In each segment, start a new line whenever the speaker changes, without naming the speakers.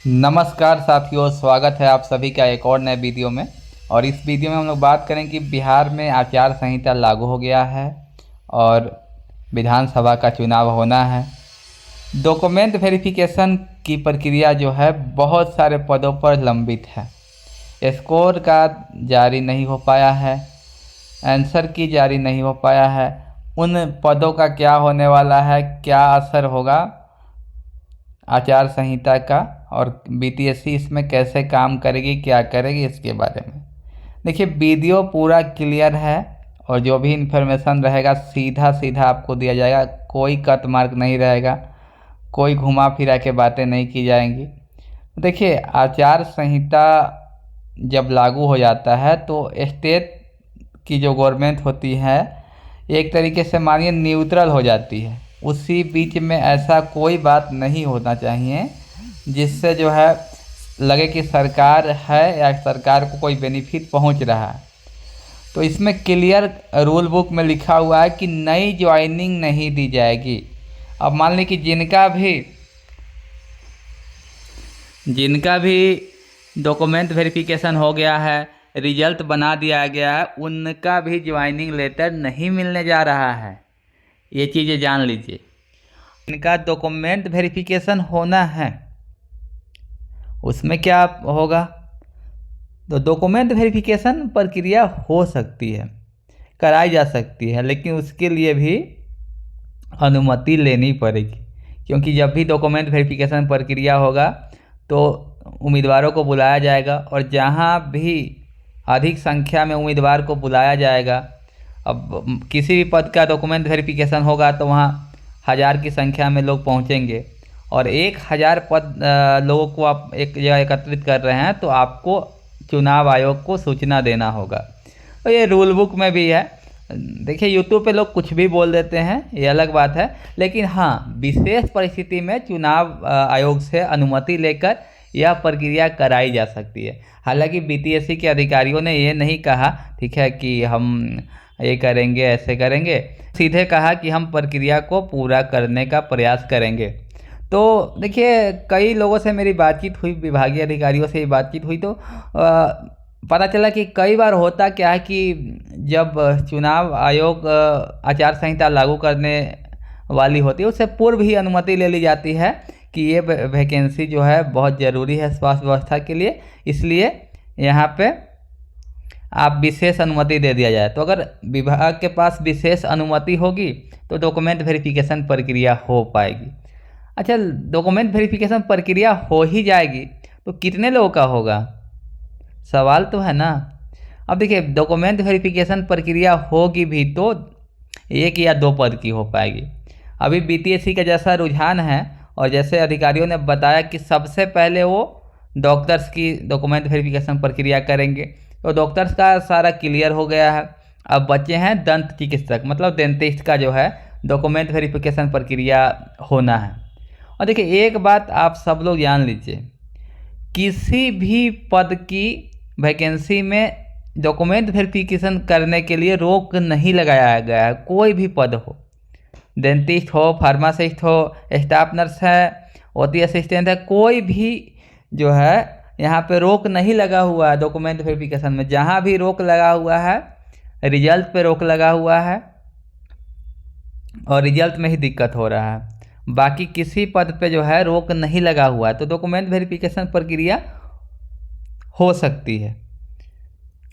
नमस्कार साथियों, स्वागत है आप सभी का एक और नए वीडियो में। और इस वीडियो में हम लोग बात करें कि बिहार में आचार संहिता लागू हो गया है और विधानसभा का चुनाव होना है। डॉक्यूमेंट वेरिफिकेशन की प्रक्रिया जो है बहुत सारे पदों पर लंबित है। स्कोर कार्ड जारी नहीं हो पाया है, आंसर की जारी नहीं हो पाया है। उन पदों का क्या होने वाला है, क्या असर होगा आचार संहिता का, और बीटीएससी इसमें कैसे काम करेगी, क्या करेगी, इसके बारे में देखिए। वीडियो पूरा क्लियर है और जो भी इन्फॉर्मेशन रहेगा सीधा सीधा आपको दिया जाएगा। कोई कट मार्क नहीं रहेगा, कोई घुमा फिरा के बातें नहीं की जाएंगी। देखिए, आचार संहिता जब लागू हो जाता है तो स्टेट की जो गवर्नमेंट होती है एक तरीके से मानिए न्यूट्रल हो जाती है। उसी बीच में ऐसा कोई बात नहीं होना चाहिए जिससे जो है लगे कि सरकार है या सरकार को कोई बेनिफिट पहुंच रहा है। तो इसमें क्लियर रूल बुक में लिखा हुआ है कि नई ज्वाइनिंग नहीं दी जाएगी। अब मान लें कि जिनका भी डॉक्यूमेंट वेरिफिकेशन हो गया है, रिजल्ट बना दिया गया है, उनका भी ज्वाइनिंग लेटर नहीं मिलने जा रहा है। ये चीज़ें जान लीजिए। इनका डॉक्यूमेंट वेरिफिकेशन होना है, उसमें क्या होगा, तो डॉक्यूमेंट वेरिफिकेशन प्रक्रिया हो सकती है, कराई जा सकती है, लेकिन उसके लिए भी अनुमति लेनी पड़ेगी। क्योंकि जब भी डॉक्यूमेंट वेरिफिकेशन प्रक्रिया होगा तो उम्मीदवारों को बुलाया जाएगा, और जहाँ भी अधिक संख्या में उम्मीदवार को बुलाया जाएगा, अब किसी भी पद का डॉक्यूमेंट वेरिफिकेशन होगा तो वहाँ 1000 की संख्या में लोग पहुँचेंगे, और 1000 लोगों को आप एक जगह एकत्रित कर रहे हैं तो आपको चुनाव आयोग को सूचना देना होगा। तो ये रूल बुक में भी है। देखिए, यूट्यूब पे लोग कुछ भी बोल देते हैं, ये अलग बात है, लेकिन हाँ, विशेष परिस्थिति में चुनाव आयोग से अनुमति लेकर यह प्रक्रिया कराई जा सकती है। हालांकि बीटीएससी के अधिकारियों ने ये नहीं कहा, ठीक है, कि हम ये करेंगे, ऐसे करेंगे। सीधे कहा कि हम प्रक्रिया को पूरा करने का प्रयास करेंगे। तो देखिए, कई लोगों से मेरी बातचीत हुई, विभागीय अधिकारियों से बातचीत हुई, तो पता चला कि कई बार होता क्या है कि जब चुनाव आयोग आचार संहिता लागू करने वाली होती है उससे पूर्व ही अनुमति ले ली जाती है कि ये वैकेंसी जो है बहुत ज़रूरी है स्वास्थ्य व्यवस्था के लिए, इसलिए यहाँ पे आप विशेष अनुमति दे दिया जाए। तो अगर विभाग के पास विशेष अनुमति होगी तो डॉक्यूमेंट वेरिफिकेशन प्रक्रिया हो पाएगी। अच्छा, डॉक्यूमेंट वेरिफिकेशन प्रक्रिया हो ही जाएगी तो कितने लोगों का होगा, सवाल तो है ना। अब देखिए, डॉक्यूमेंट वेरिफिकेशन प्रक्रिया होगी भी तो 1 या 2 पद की हो पाएगी। अभी बीटीएससी का जैसा रुझान है और जैसे अधिकारियों ने बताया कि सबसे पहले वो डॉक्टर्स की डॉक्यूमेंट वेरिफिकेशन प्रक्रिया करेंगे, तो डॉक्टर्स का सारा क्लियर हो गया है। अब बचे हैं दंत चिकित्सक, मतलब डेंटिस्ट का जो है डॉक्यूमेंट वेरिफिकेशन प्रक्रिया होना है। और देखिए, एक बात आप सब लोग जान लीजिए, किसी भी पद की वैकेंसी में डॉक्यूमेंट वेरिफिकेशन करने के लिए रोक नहीं लगाया गया है। कोई भी पद हो, डेंटिस्ट हो, फार्मासिस्ट हो, स्टाफ नर्स है, ओटी असिस्टेंट है, कोई भी जो है यहाँ पे रोक नहीं लगा हुआ है डॉक्यूमेंट वेरिफिकेशन में। जहाँ भी रोक लगा हुआ है, रिजल्ट पे रोक लगा हुआ है, और रिजल्ट में ही दिक्कत हो रहा है। बाकी किसी पद पे जो है रोक नहीं लगा हुआ है, तो डॉक्यूमेंट वेरिफिकेशन प्रक्रिया हो सकती है,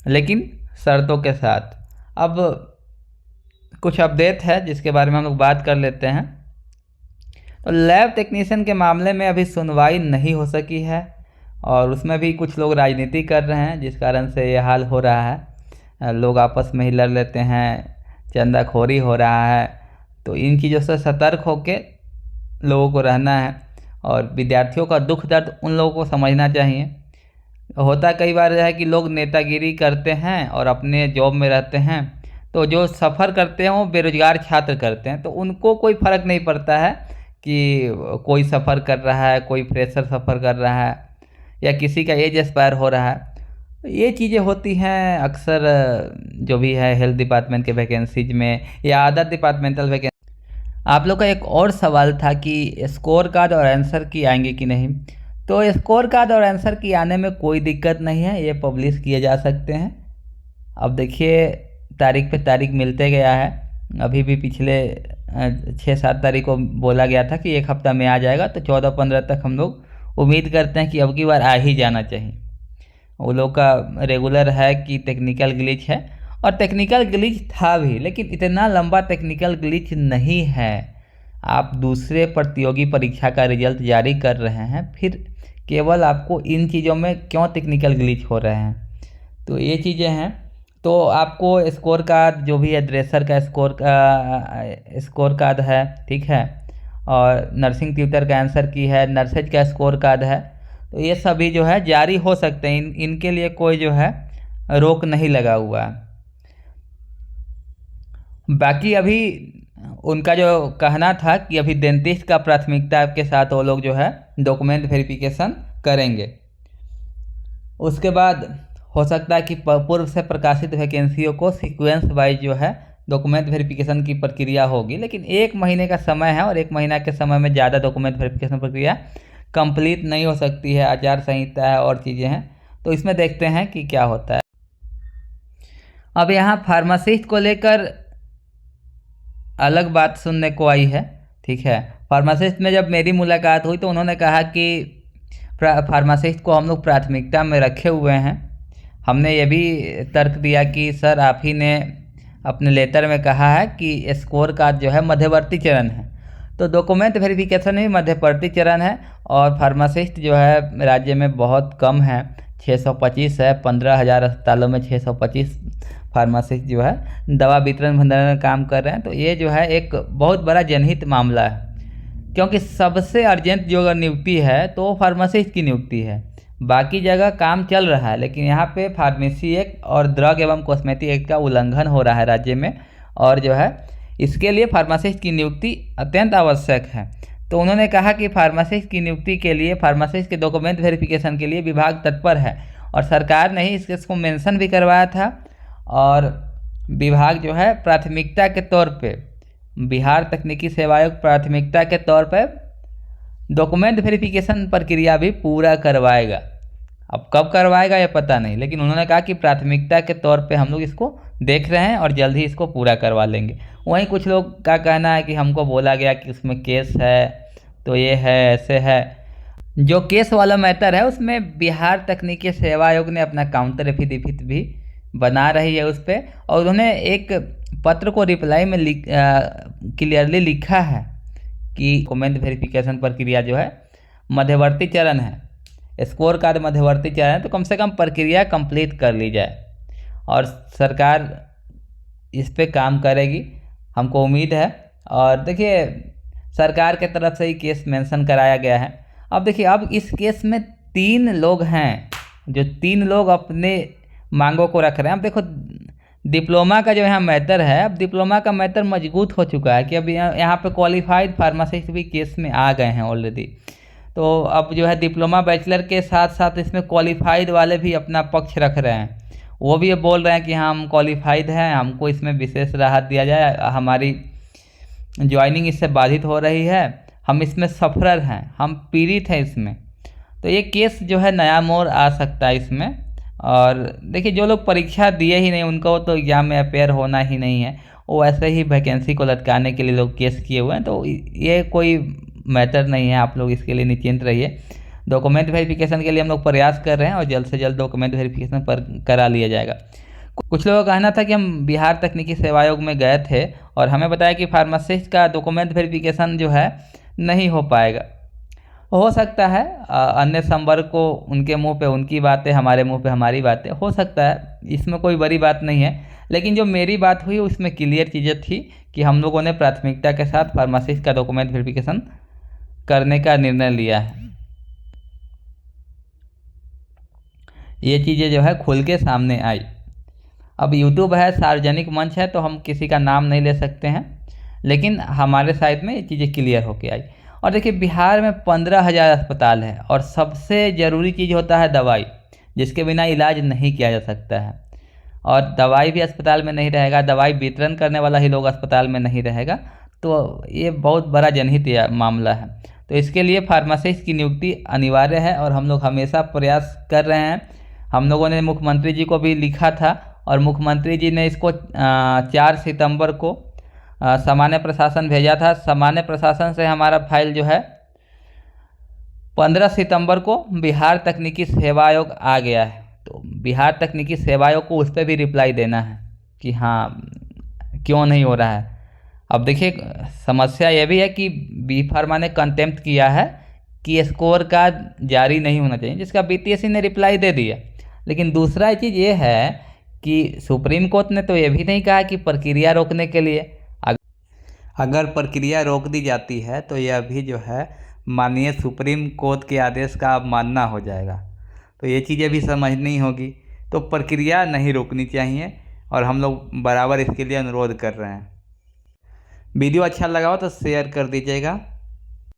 लेकिन शर्तों के साथ। अब कुछ अपडेट है जिसके बारे में हम लोग बात कर लेते हैं। तो लैब टेक्नीशियन के मामले में अभी सुनवाई नहीं हो सकी है, और उसमें भी कुछ लोग राजनीति कर रहे हैं जिस कारण से ये हाल हो रहा है। लोग आपस में ही लड़ लेते हैं, चंदाखोरी हो रहा है। तो इन चीज़ों से सतर्क होकर लोगों को रहना है, और विद्यार्थियों का दुख दर्द उन लोगों को समझना चाहिए। होता कई बार है कि लोग नेतागिरी करते हैं और अपने जॉब में रहते हैं, तो जो सफ़र करते हैं वो बेरोजगार छात्र करते हैं, तो उनको कोई फ़र्क नहीं पड़ता है कि कोई सफ़र कर रहा है, कोई फ्रेशर सफ़र कर रहा है, या किसी का एज एक्सपायर हो रहा है। ये चीज़ें होती हैं अक्सर, जो भी है हेल्थ डिपार्टमेंट के वैकेंसीज में या अदर डिपार्टमेंटल वैकेंसी। आप लोग का एक और सवाल था कि स्कोर कार्ड और आंसर की आएंगे कि नहीं। तो स्कोर कार्ड और आंसर की आने में कोई दिक्कत नहीं है, ये पब्लिश किए जा सकते हैं। अब देखिए तारीख पे तारीख मिलते गया है, अभी भी पिछले 6-7 तारीख को बोला गया था कि एक हफ्ता में आ जाएगा, तो 14-15 तक हम लोग उम्मीद करते हैं कि अब की बार आ ही जाना चाहिए। वो लोग का रेगुलर है कि टेक्निकल ग्लिच है, और टेक्निकल ग्लिच था भी, लेकिन इतना लंबा टेक्निकल ग्लिच नहीं है। आप दूसरे प्रतियोगी परीक्षा का रिजल्ट जारी कर रहे हैं, फिर केवल आपको इन चीज़ों में क्यों टेक्निकल ग्लिच हो रहे हैं, तो ये चीज़ें हैं। तो आपको स्कोर कार्ड जो भी है, ड्रेसर का स्कोर कार्ड है, ठीक है, और नर्सिंग ट्यूटर का आंसर की है, नर्सेज का स्कोर कार्ड है, तो ये सभी जो है जारी हो सकते हैं। इनके लिए कोई जो है रोक नहीं लगा हुआ है। बाकी अभी उनका जो कहना था कि अभी डेंटिस्ट का प्राथमिकता के साथ वो लोग जो है डॉक्यूमेंट वेरिफिकेशन करेंगे। उसके बाद हो सकता है कि पूर्व से प्रकाशित वैकेंसियों को सीक्वेंस वाइज जो है डॉक्यूमेंट वेरिफिकेशन की प्रक्रिया होगी, लेकिन 1 महीने का समय है, और 1 महीना के समय में ज़्यादा डॉक्यूमेंट वेरिफिकेशन प्रक्रिया कंप्लीट नहीं हो सकती है, आचार संहिता है और चीज़ें हैं, तो इसमें देखते हैं कि क्या होता है। अब यहाँ फार्मासिस्ट को लेकर अलग बात सुनने को आई है, ठीक है। फार्मासिस्ट में जब मेरी मुलाकात हुई तो उन्होंने कहा कि फार्मासिस्ट को हम लोग प्राथमिकता में रखे हुए हैं। हमने ये भी तर्क दिया कि सर आप ही ने अपने लेटर में कहा है कि स्कोर कार्ड जो है मध्यवर्ती चरण है, तो डॉक्यूमेंट वेरिफिकेशन भी मध्यवर्ती चरण है, और फार्मासिस्ट जो है राज्य में बहुत कम है, 625 है। 15,000 अस्पतालों में 625 फार्मासिस्ट जो है दवा वितरण भंडारण में काम कर रहे हैं। तो ये जो है एक बहुत बड़ा जनहित मामला है, क्योंकि सबसे अर्जेंट जो अगर नियुक्ति है तो वो फार्मासिस्ट की नियुक्ति है। बाकी जगह काम चल रहा है, लेकिन यहाँ पे फार्मेसी एक्ट और ड्रग एवं कॉस्मेटिक एक्ट का उल्लंघन हो रहा है राज्य में, और जो है इसके लिए फार्मासिस्ट की नियुक्ति अत्यंत आवश्यक है। तो उन्होंने कहा कि फार्मासिस्ट की नियुक्ति के लिए, फार्मासिस्ट के डॉक्यूमेंट वेरिफिकेशन के लिए विभाग तत्पर है, और सरकार ने ही इसको मेंशन भी करवाया था। और विभाग जो है प्राथमिकता के तौर पे, बिहार तकनीकी सेवा आयोग प्राथमिकता के तौर पे डॉक्यूमेंट वेरिफिकेशन प्रक्रिया भी पूरा करवाएगा। अब कब करवाएगा ये पता नहीं, लेकिन उन्होंने कहा कि प्राथमिकता के तौर पे हम लोग इसको देख रहे हैं और जल्द ही इसको पूरा करवा लेंगे। वहीं कुछ लोग का कहना है कि हमको बोला गया कि उसमें केस है, तो ये है, ऐसे है। जो केस वाला मैटर है उसमें बिहार तकनीकी सेवा आयोग ने अपना काउंटर एफिडेविट भी बना रही है उस पर, और उन्होंने एक पत्र को रिप्लाई में क्लियरली लिखा है कि डॉक्यूमेंट वेरिफिकेशन प्रक्रिया जो है मध्यवर्ती चरण है, स्कोर कार्ड मध्यवर्ती चरण है, तो कम से कम प्रक्रिया कंप्लीट कर ली जाए, और सरकार इस पे काम करेगी, हमको उम्मीद है। और देखिए सरकार के तरफ से ही केस मेंशन कराया गया है। अब देखिए अब इस केस में 3 लोग हैं, जो 3 लोग अपने मांगों को रख रहे हैं। अब देखो डिप्लोमा का जो यहाँ मैटर है, अब डिप्लोमा का मैटर मजबूत हो चुका है कि अब यहाँ पे क्वालिफाइड फार्मासिस्ट भी केस में आ गए हैं ऑलरेडी। तो अब जो है डिप्लोमा बैचलर के साथ साथ इसमें क्वालिफाइड वाले भी अपना पक्ष रख रहे हैं, वो भी ये बोल रहे हैं कि हम क्वालिफाइड हैं, हमको इसमें विशेष राहत दिया जाए, हमारी ज्वाइनिंग इससे बाधित हो रही है, हम इसमें सफरर हैं, हम पीड़ित हैं इसमें। तो ये केस जो है नया मोड़ आ सकता है इसमें। और देखिए जो लोग परीक्षा दिए ही नहीं उनको तो एग्ज़ाम में अपेयर होना ही नहीं है, वो ऐसे ही वैकेंसी को लटकाने के लिए लोग केस किए हुए हैं, तो ये कोई मैटर नहीं है, आप लोग इसके लिए निश्चिंत रहिए। डॉक्यूमेंट वेरिफिकेशन के लिए हम लोग प्रयास कर रहे हैं, और जल्द से जल्द डॉक्यूमेंट वेरिफिकेशन पर करा लिया जाएगा। कुछ लोगों का कहना था कि हम बिहार तकनीकी सेवा आयोग में गए थे और हमें बताया कि फार्मासिस्ट का डॉक्यूमेंट वेरिफिकेशन जो है नहीं हो पाएगा। हो सकता है अन्य संवर्ग को उनके मुंह पे उनकी बातें, हमारे मुंह पे हमारी बातें, हो सकता है, इसमें कोई बड़ी बात नहीं है। लेकिन जो मेरी बात हुई उसमें क्लियर चीज़ें थी कि हम लोगों ने प्राथमिकता के साथ फार्मासिस्ट का डॉक्यूमेंट वेरिफिकेशन करने का निर्णय लिया है। ये चीज़ें जो है खुल के सामने आई। अब यूट्यूब है, सार्वजनिक मंच है, तो हम किसी का नाम नहीं ले सकते हैं, लेकिन हमारे साइड में ये चीज़ें क्लियर होके आई। और देखिए बिहार में 15,000 अस्पताल है, और सबसे ज़रूरी चीज़ होता है दवाई, जिसके बिना इलाज नहीं किया जा सकता है। और दवाई भी अस्पताल में नहीं रहेगा, दवाई वितरण करने वाला ही लोग अस्पताल में नहीं रहेगा, तो ये बहुत बड़ा जनहित मामला है। तो इसके लिए फार्मासिस्ट की नियुक्ति अनिवार्य है और हम लोग हमेशा प्रयास कर रहे हैं। हम लोगों ने मुख्यमंत्री जी को भी लिखा था और मुख्यमंत्री जी ने इसको 4 सितंबर को सामान्य प्रशासन भेजा था। सामान्य प्रशासन से हमारा फाइल जो है 15 सितंबर को बिहार तकनीकी सेवा आयोग आ गया है। तो बिहार तकनीकी सेवा आयोग को उस पर भी रिप्लाई देना है कि हाँ क्यों नहीं हो रहा है। अब देखिए समस्या ये भी है कि बी फार्मा ने कंटेम्प्ट किया है कि स्कोर कार्ड जारी नहीं होना चाहिए, जिसका बीपीएससी ने रिप्लाई दे दिया। लेकिन दूसरा चीज़ ये है कि सुप्रीम कोर्ट ने तो ये भी नहीं कहा कि प्रक्रिया रोकने के लिए, अगर प्रक्रिया रोक दी जाती है तो यह भी जो है माननीय सुप्रीम कोर्ट के आदेश का अवमानना हो जाएगा। तो ये चीज़ें भी समझनी होगी। तो प्रक्रिया नहीं रोकनी चाहिए और हम लोग बराबर इसके लिए अनुरोध कर रहे हैं। वीडियो अच्छा लगा हो तो शेयर कर दीजिएगा।